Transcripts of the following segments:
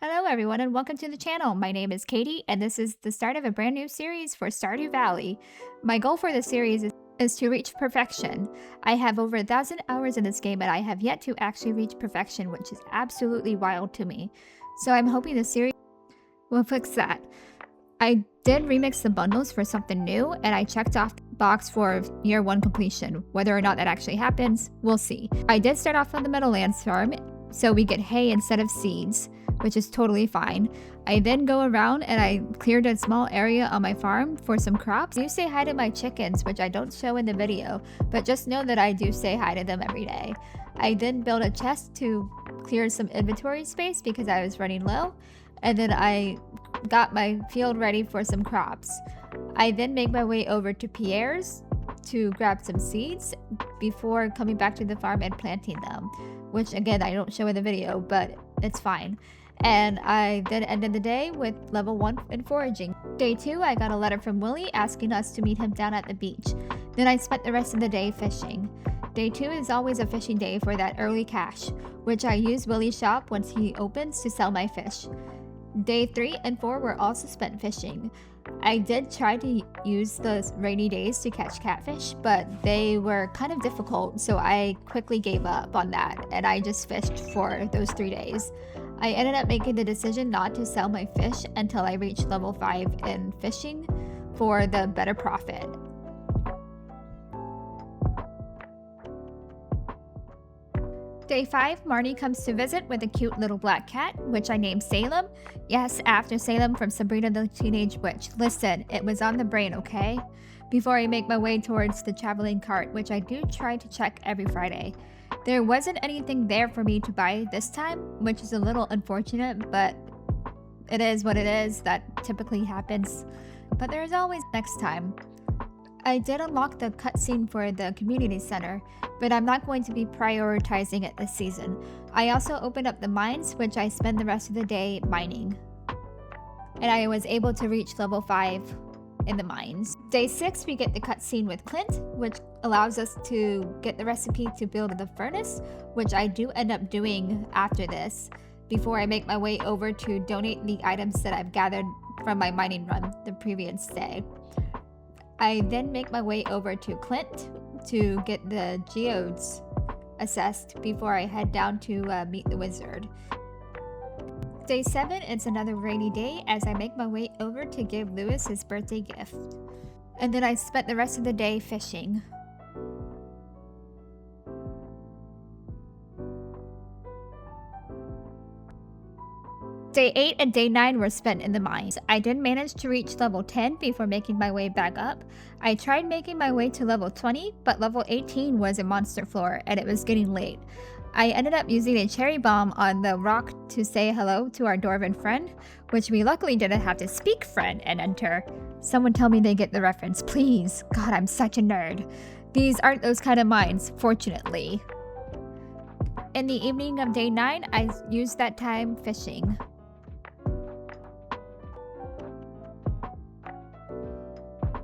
Hello everyone and welcome to the channel. My name is Katie and this is the start of a brand new series for Stardew Valley. My goal for this series is to reach perfection. I have over 1,000 hours in this game and I have yet to actually reach perfection, which is absolutely wild to me. So I'm hoping this series will fix that. I did remix the bundles for something new and I checked off the box for year 1 completion. Whether or not that actually happens, we'll see. I did start off on the Meadowlands farm, so we get hay instead of seeds, which is totally fine. I then go around and I cleared a small area on my farm for some crops. I do say hi to my chickens, which I don't show in the video, but just know that I do say hi to them every day. I then built a chest to clear some inventory space because I was running low, and then I got my field ready for some crops. I then make my way over to Pierre's to grab some seeds before coming back to the farm and planting them, which again I don't show in the video, but it's fine. And I then ended the day with level 1 in foraging. Day 2, I got a letter from Willie asking us to meet him down at the beach. Then I spent the rest of the day fishing. Day 2 is always a fishing day for that early cash, which I use Willie's shop once he opens to sell my fish. Day 3 and 4 were also spent fishing. I did try to use the rainy days to catch catfish, but they were kind of difficult, so I quickly gave up on that and I just fished for those 3 days. I ended up making the decision not to sell my fish until I reached level 5 in fishing for the better profit. Day 5, Marnie comes to visit with a cute little black cat, which I named Salem. Yes, after Salem from Sabrina the Teenage Witch. Listen, it was on the brain, okay? Before I make my way towards the traveling cart, which I do try to check every Friday. There wasn't anything there for me to buy this time, which is a little unfortunate, but it is what it is. That typically happens. But there is always next time. I did unlock the cutscene for the community center, but I'm not going to be prioritizing it this season. I also opened up the mines, which I spend the rest of the day mining. And I was able to reach level 5 in the mines. Day 6, we get the cutscene with Clint, which allows us to get the recipe to build the furnace, which I do end up doing after this, before I make my way over to donate the items that I've gathered from my mining run the previous day. I then make my way over to Clint to get the geodes assessed before I head down to meet the wizard. Day 7, it's another rainy day as I make my way over to give Lewis his birthday gift. And then I spent the rest of the day fishing. Day 8 and Day 9 were spent in the mines. I did manage to reach level 10 before making my way back up. I tried making my way to level 20, but level 18 was a monster floor and it was getting late. I ended up using a cherry bomb on the rock to say hello to our dwarven friend, which we luckily didn't have to speak friend and enter. Someone tell me they get the reference, please. God, I'm such a nerd. These aren't those kind of mines, fortunately. In the evening of Day 9, I used that time fishing.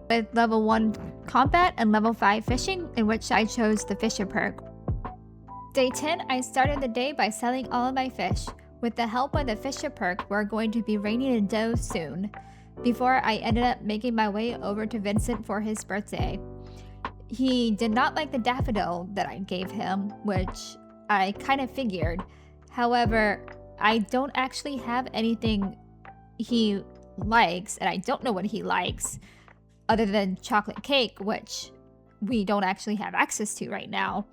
With level 1 combat and level 5 fishing, in which I chose the Fisher perk. Day 10, I started the day by selling all of my fish. With the help of the Fisher perk, we're going to be raining in dough soon, before I ended up making my way over to Vincent for his birthday. He did not like the daffodil that I gave him, which I kind of figured. However, I don't actually have anything he likes, and I don't know what he likes, other than chocolate cake, which we don't actually have access to right now.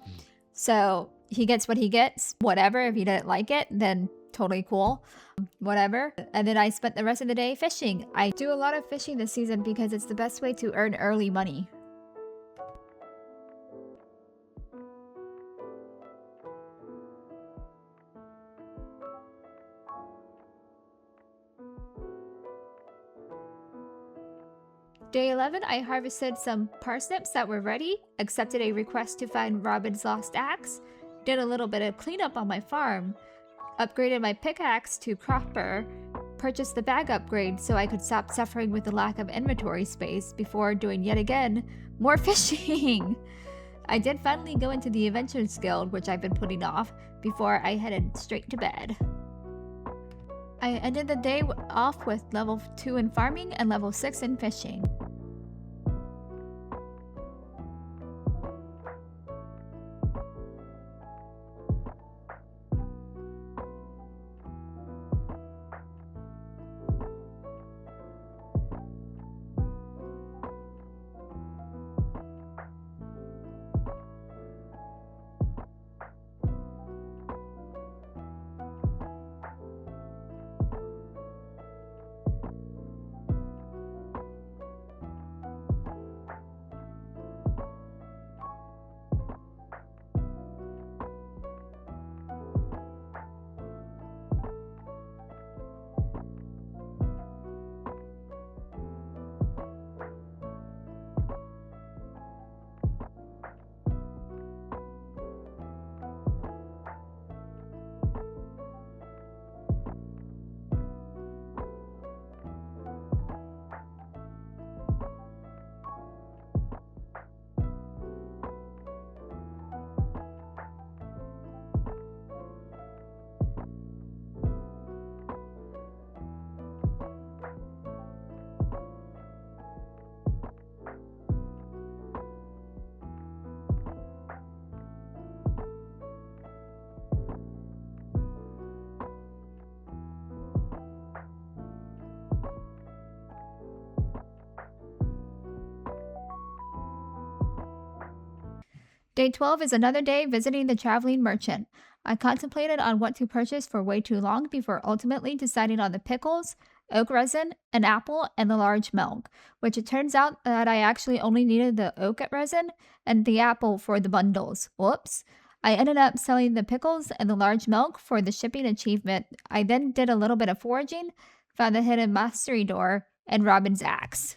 So he gets what he gets, whatever. If he didn't like it, then totally cool, whatever. And then I spent the rest of the day fishing. I do a lot of fishing this season because it's the best way to earn early money. Day 11, I harvested some parsnips that were ready, accepted a request to find Robin's lost axe, did a little bit of cleanup on my farm, upgraded my pickaxe to cropper, purchased the bag upgrade so I could stop suffering with the lack of inventory space before doing yet again more fishing. I did finally go into the Adventures Guild, which I've been putting off, before I headed straight to bed. I I ended the day off with level 2 in farming and level 6 in fishing. Day 12 is another day visiting the traveling merchant. I contemplated on what to purchase for way too long before ultimately deciding on the pickles, oak resin, an apple, and the large milk, which it turns out that I actually only needed the oak resin and the apple for the bundles. Whoops. I ended up selling the pickles and the large milk for the shipping achievement. I then did a little bit of foraging, found the hidden mastery door, and Robin's axe.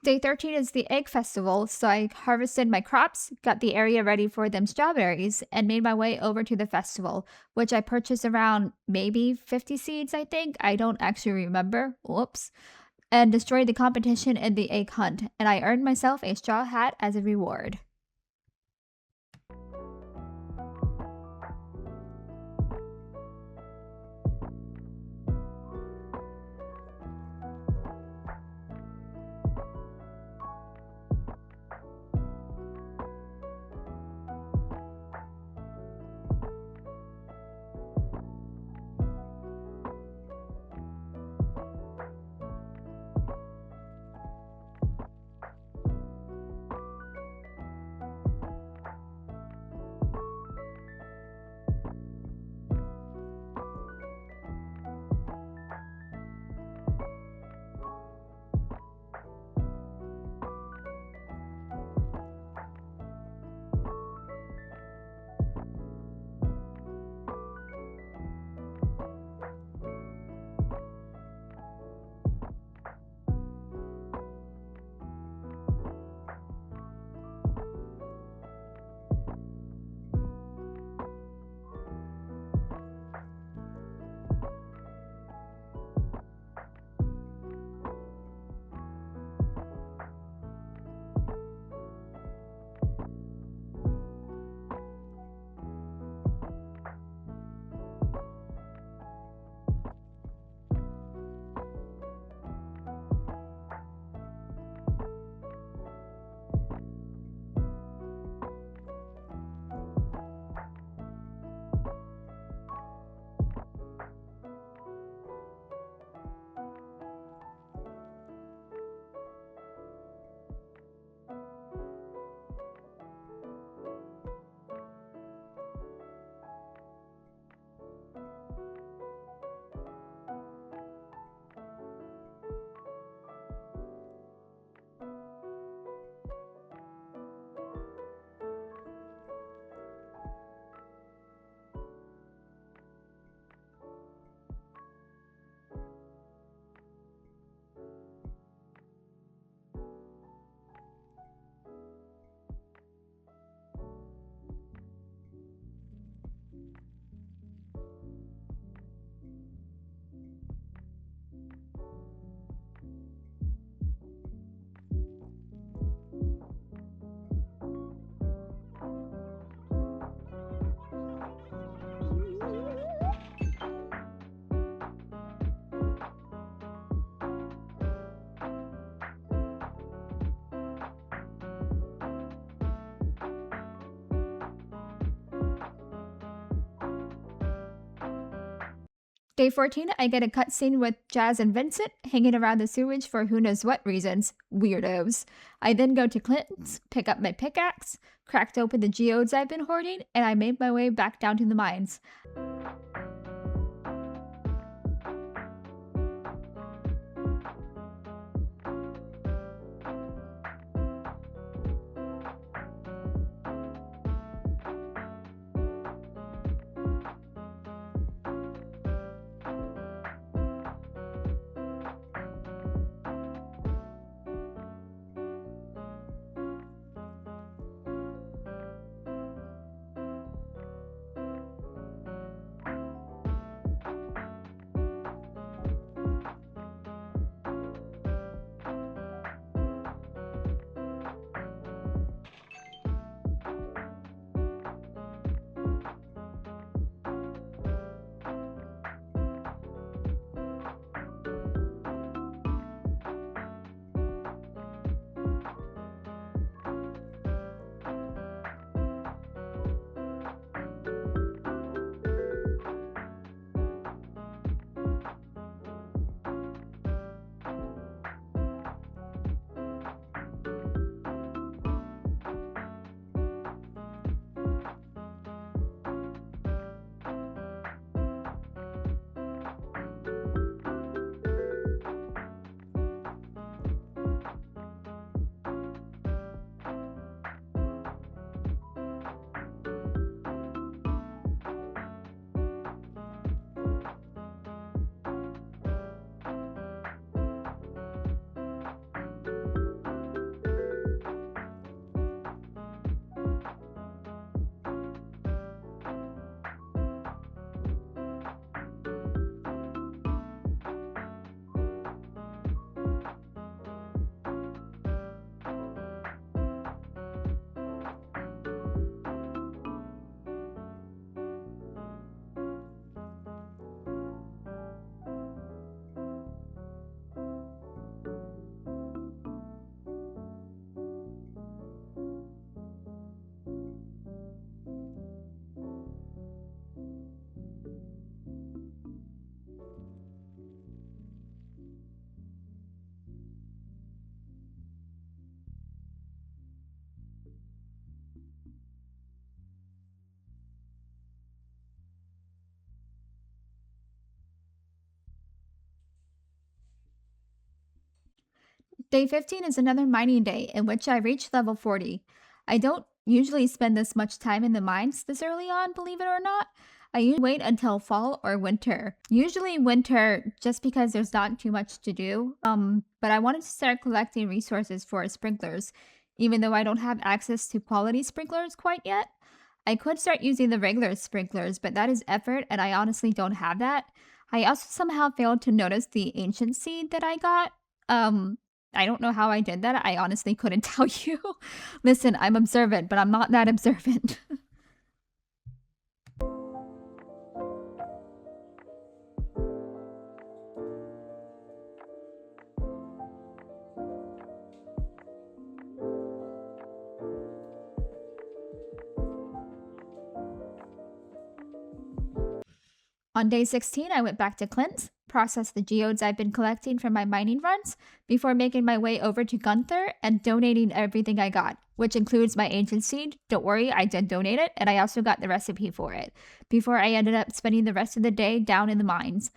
Day 13 is the egg festival, so I harvested my crops, got the area ready for them strawberries, and made my way over to the festival, which I purchased around maybe 50 seeds, I think. I don't actually remember. Whoops. And destroyed the competition in the egg hunt, and I earned myself a straw hat as a reward. Day 14, I get a cutscene with Jazz and Vincent hanging around the sewage for who knows what reasons. Weirdos. I then go to Clinton's, pick up my pickaxe, cracked open the geodes I've been hoarding, and I made my way back down to the mines. Day 15 is another mining day in which I reach level 40. I don't usually spend this much time in the mines this early on, believe it or not. I usually wait until fall or winter. Usually winter just because there's not too much to do. But I wanted to start collecting resources for sprinklers, even though I don't have access to quality sprinklers quite yet. I could start using the regular sprinklers, but that is effort and I honestly don't have that. I also somehow failed to notice the ancient seed that I got. I don't know how I did that. I honestly couldn't tell you. Listen, I'm observant, but I'm not that observant. On day 16, I went back to Clint's, processed the geodes I've been collecting from my mining runs, before making my way over to Gunther and donating everything I got, which includes my ancient seed. Don't worry, I did donate it, and I also got the recipe for it, before I ended up spending the rest of the day down in the mines.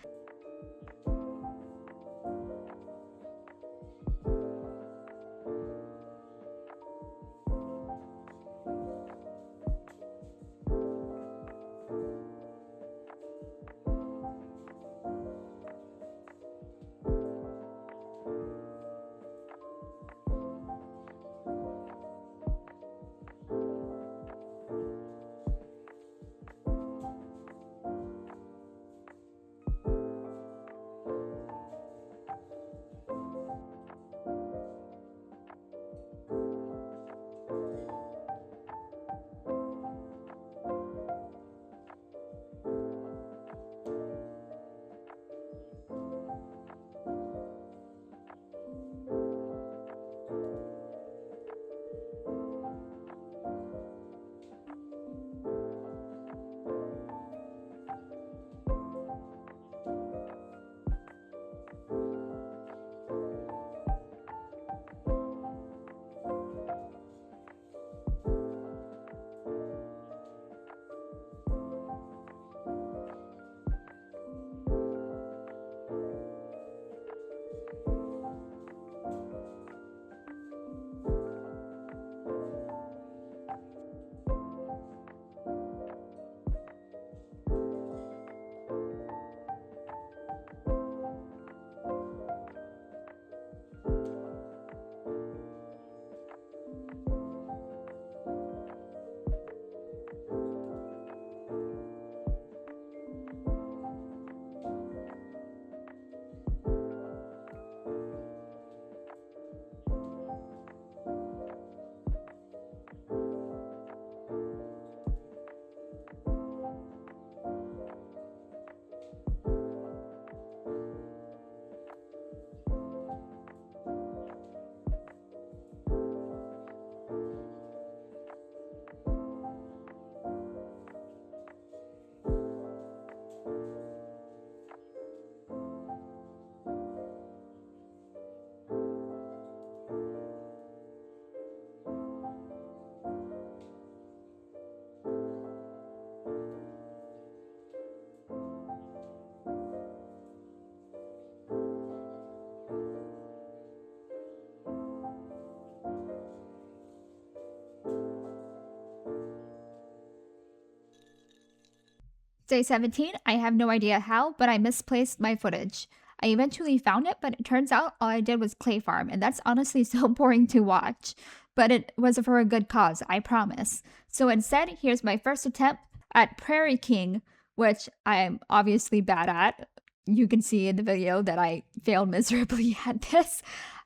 Day 17, I have no idea how, but I misplaced my footage. I eventually found it, but it turns out all I did was clay farm, and that's honestly so boring to watch. But it was for a good cause, I promise. So instead, here's my first attempt at Prairie King, which I'm obviously bad at. You can see in the video that I failed miserably at this.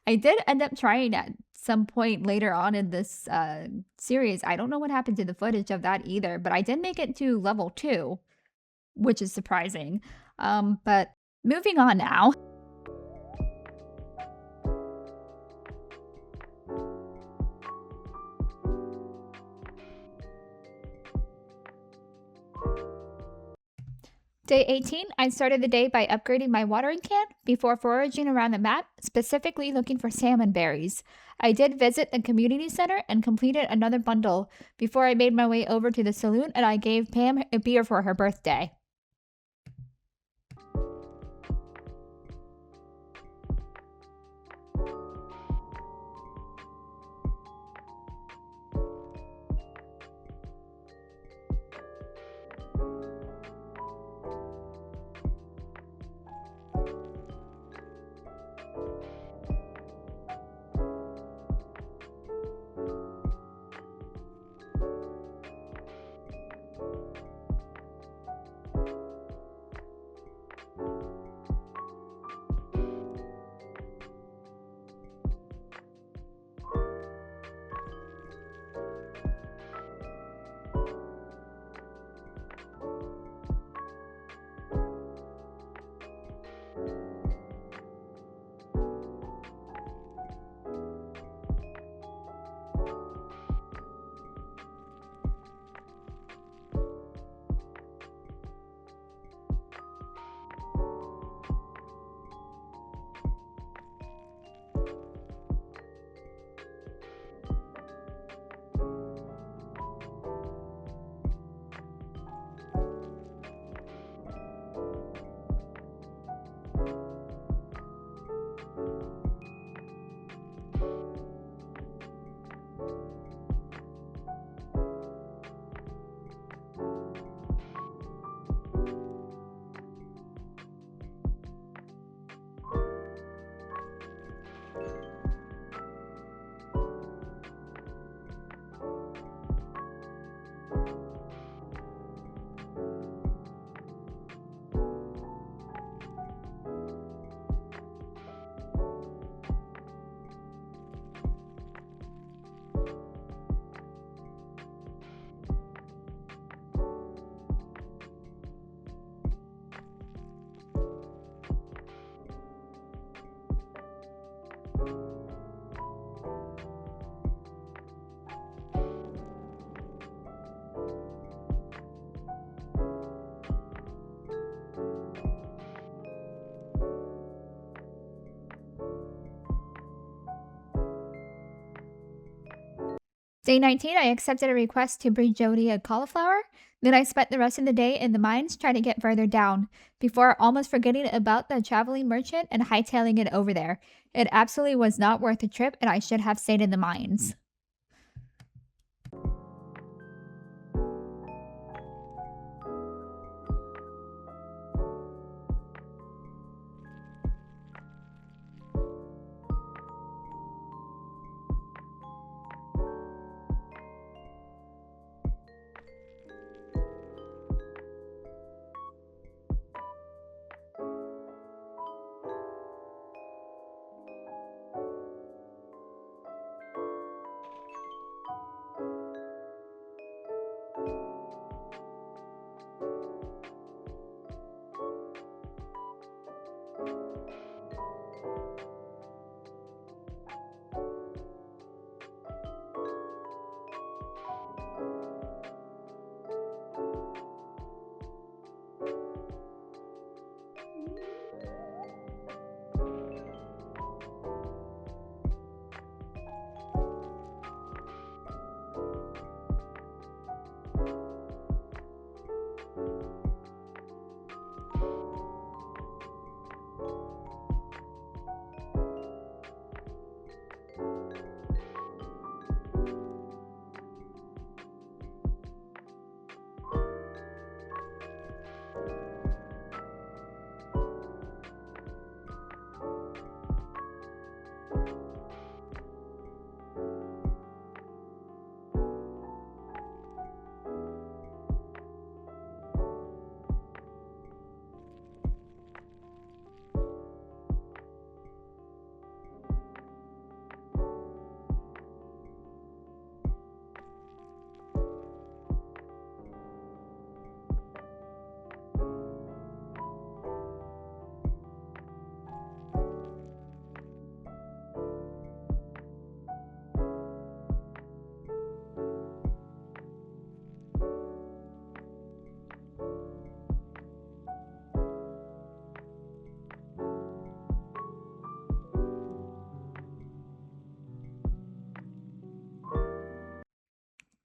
I did end up trying at some point later on in this series. I don't know what happened to the footage of that either, but I did make it to level 2, which is surprising. But moving on now. Day 18, I started the day by upgrading my watering can before foraging around the map, specifically looking for salmon berries. I did visit the community center and completed another bundle before I made my way over to the saloon and I gave Pam a beer for her birthday. Day 19, I accepted a request to breed Jody a cauliflower. Then I spent the rest of the day in the mines trying to get further down, before almost forgetting about the traveling merchant and hightailing it over there. It absolutely was not worth the trip, and I should have stayed in the mines.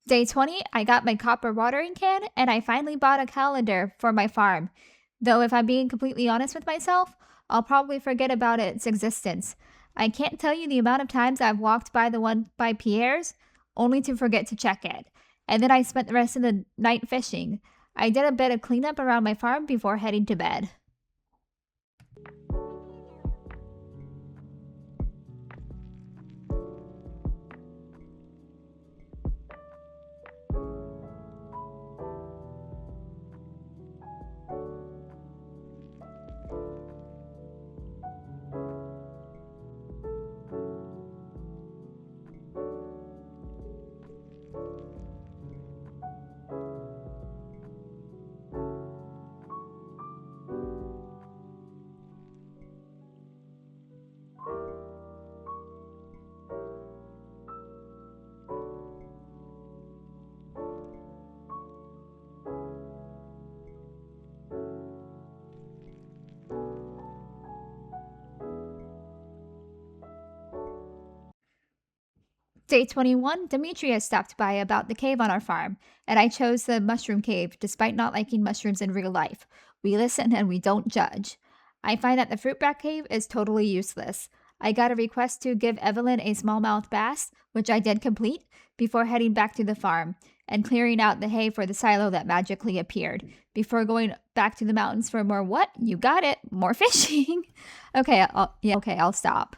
Day 20, I got my copper watering can, and I finally bought a calendar for my farm. Though if I'm being completely honest with myself, I'll probably forget about its existence. I can't tell you the amount of times I've walked by the one by Pierre's, only to forget to check it. And then I spent the rest of the night fishing. I did a bit of cleanup around my farm before heading to bed. Day 21, Demetrius stopped by about the cave on our farm, and I chose the mushroom cave despite not liking mushrooms in real life. We listen and we don't judge. I find that the fruitbat cave is totally useless. I got a request to give Evelyn a smallmouth bass, which I did complete, before heading back to the farm and clearing out the hay for the silo that magically appeared, before going back to the mountains for more what? You got it, more fishing. Okay, I'll stop.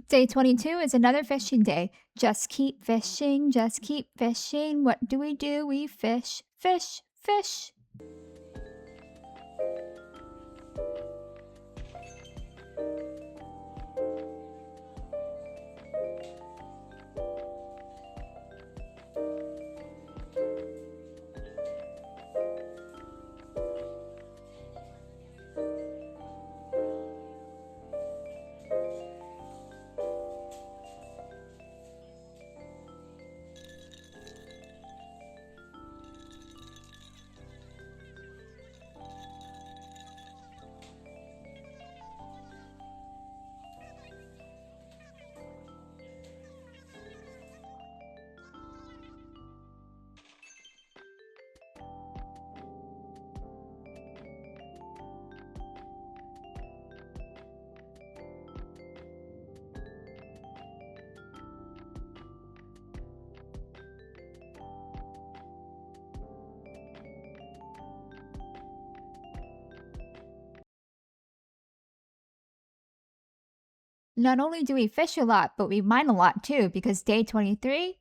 Day 22 is another fishing day. Just keep fishing, just keep fishing. What do? We fish, fish, fish. Not only do we fish a lot, but we mine a lot too, because day 23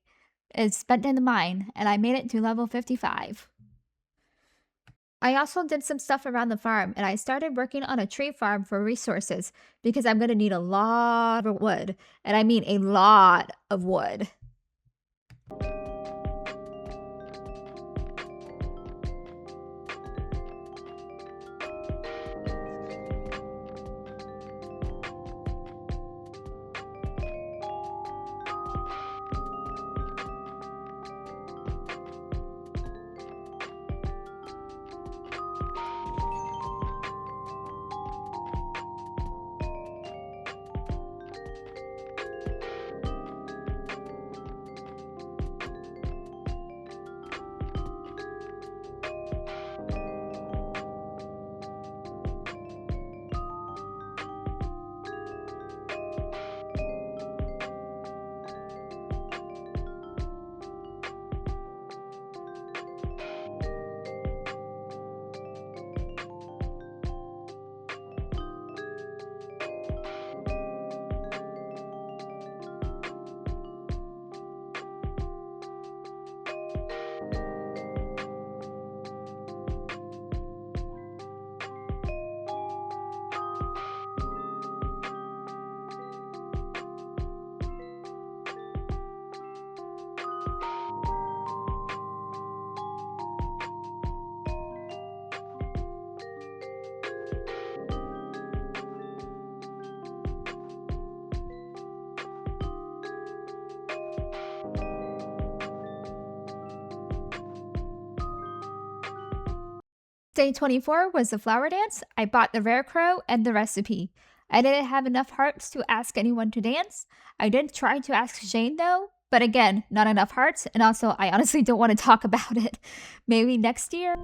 is spent in the mine, and I made it to level 55. I also did some stuff around the farm, and I started working on a tree farm for resources, because I'm going to need a lot of wood, and I mean a lot of wood. Day 24 was the flower dance. I bought the rare crow and the recipe. I didn't have enough hearts to ask anyone to dance. I did try to ask Shane though, but again, not enough hearts, and also I honestly don't want to talk about it. Maybe next year?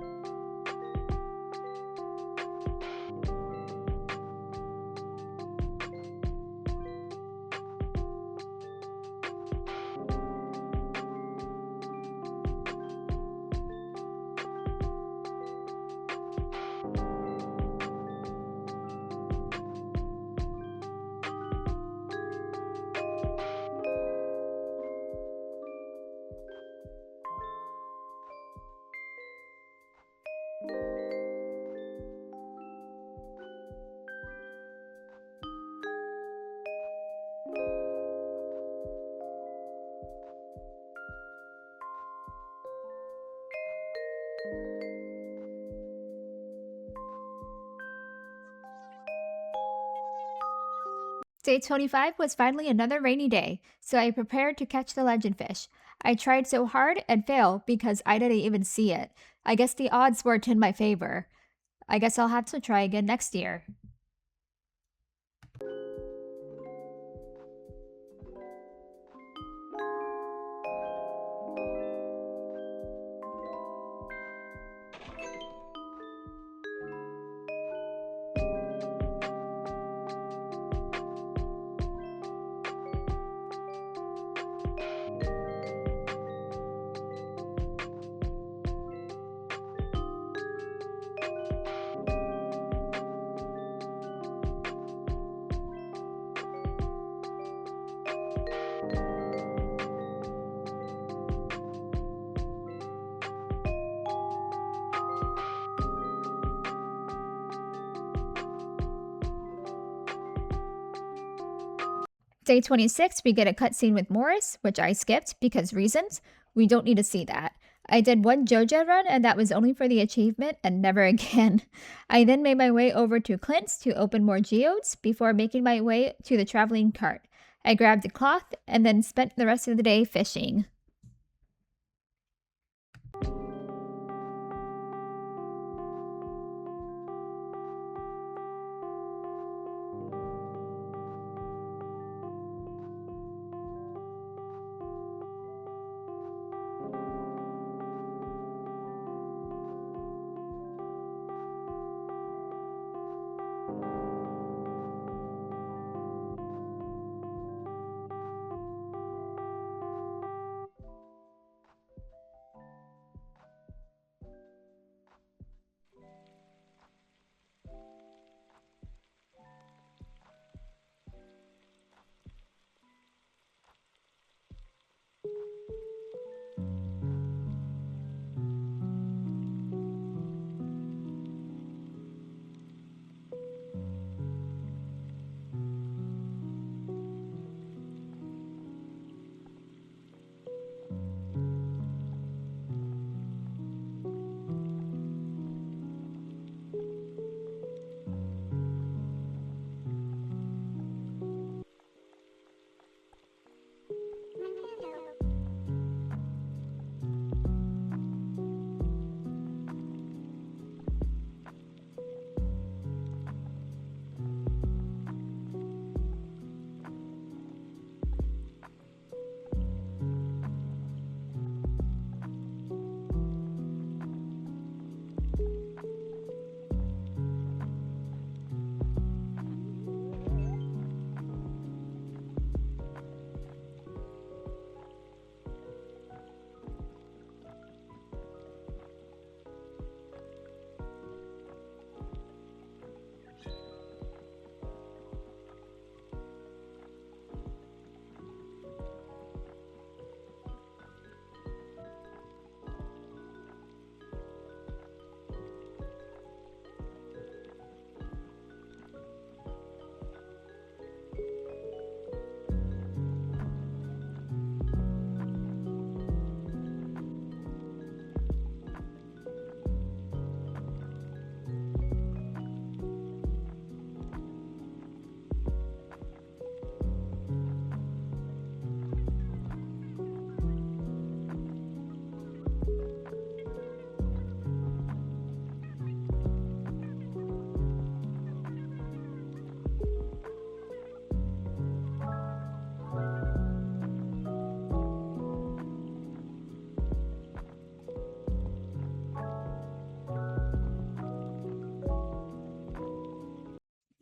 Day 25 was finally another rainy day, so I prepared to catch the legend fish. I tried so hard and failed because I didn't even see it. I guess the odds weren't in my favor. I guess I'll have to try again next year. Day 26, we get a cutscene with Morris, which I skipped because reasons. We don't need to see that. I did one JoJo run, and that was only for the achievement and never again. I then made my way over to Clint's to open more geodes before making my way to the traveling cart. I grabbed a cloth and then spent the rest of the day fishing.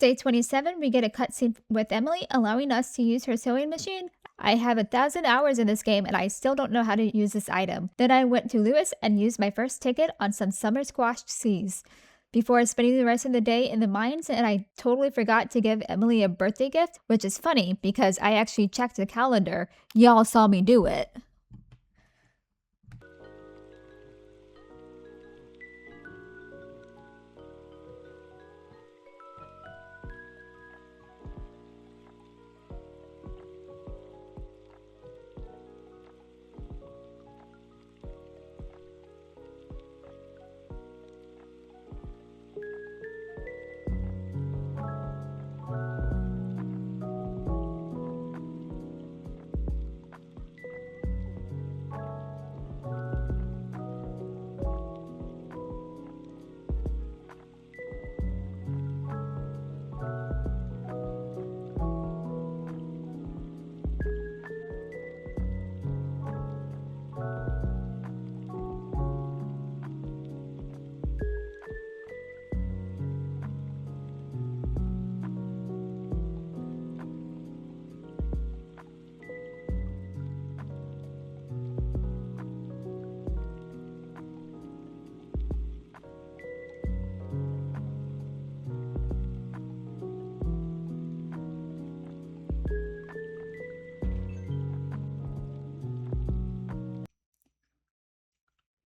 Day 27, we get a cutscene with Emily, allowing us to use her sewing machine. I have 1,000 hours in this game and I still don't know how to use this item. Then I went to Lewis and used my first ticket on some summer squash seeds before spending the rest of the day in the mines, and I totally forgot to give Emily a birthday gift, which is funny because I actually checked the calendar. Y'all saw me do it.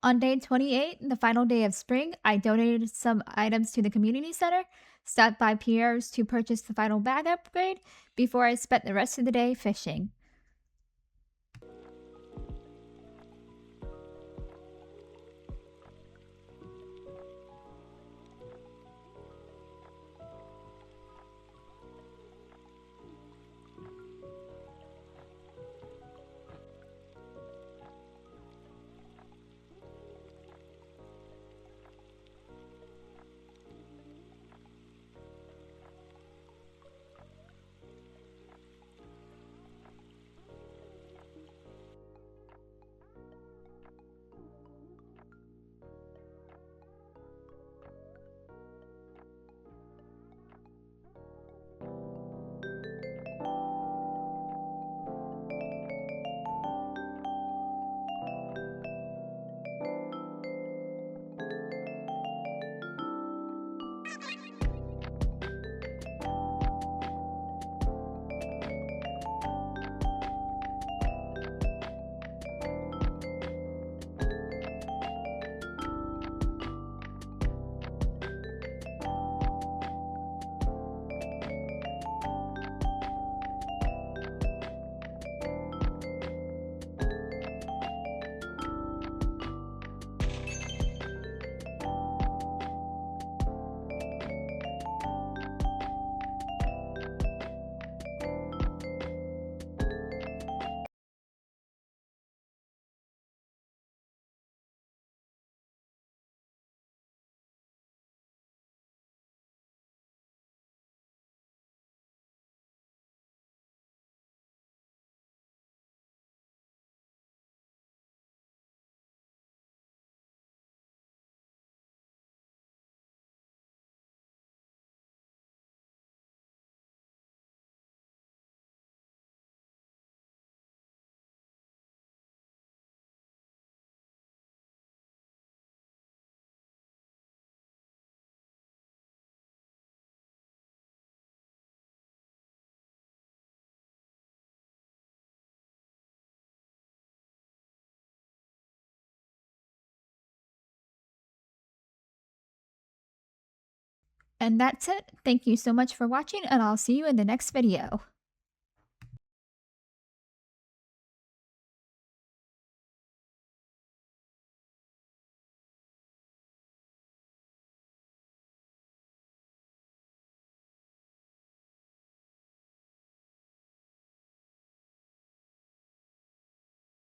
On day 28, the final day of spring, I donated some items to the community center, stopped by Pierre's to purchase the final bag upgrade before I spent the rest of the day fishing. And that's it. Thank you so much for watching, and I'll see you in the next video.